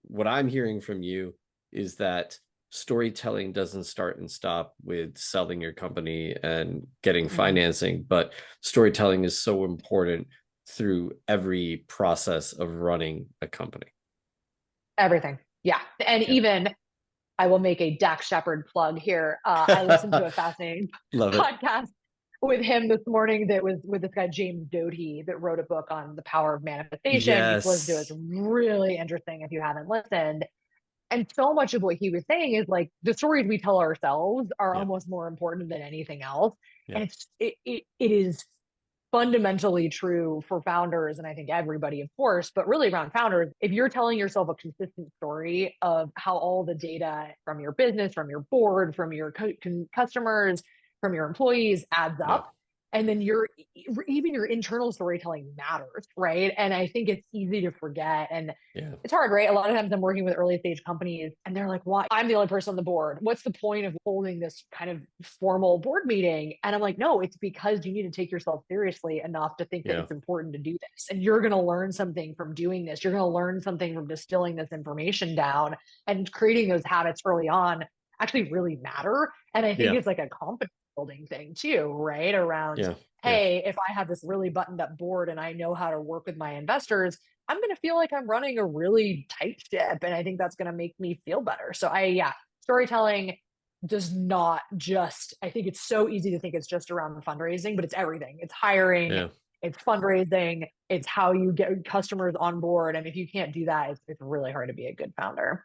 what I'm hearing from you is that storytelling doesn't start and stop with selling your company and getting Mm, financing, but storytelling is so important through every process of running a company. everything. Yeah. And Yeah. even I will make a Dax Shepard plug here. I listened to a fascinating Love it. podcast with him this morning that was with this guy, James Doty, that wrote a book on the power of manifestation. You should listen to it. It's Yes. really interesting if you haven't listened. And so much of what he was saying is like the stories we tell ourselves are Yeah. almost more important than anything else. Yeah. And it is fundamentally true for founders, and I think everybody, of course, but really around founders. If you're telling yourself a consistent story of how all the data from your business, from your board, from your customers, from your employees adds Yeah. up, and then even your internal storytelling matters, right? And I think it's easy to forget. And Yeah. it's hard, right? A lot of times I'm working with early stage companies and they're like, why? I'm the only person on the board. What's the point of holding this kind of formal board meeting? And I'm like, no, it's because you need to take yourself seriously enough to think that Yeah. it's important to do this. And you're going to learn something from doing this. You're going to learn something from distilling this information down, and creating those habits early on actually really matter. And I think Yeah. it's like a confidence building thing too, right? Around, Yeah. Yeah. hey, if I have this really buttoned up board and I know how to work with my investors, I'm going to feel like I'm running a really tight ship. And I think that's going to make me feel better. So yeah, storytelling does not just, I think it's so easy to think it's just around fundraising, but it's everything. It's hiring, Yeah. it's fundraising, it's how you get customers on board. And if you can't do that, it's really hard to be a good founder.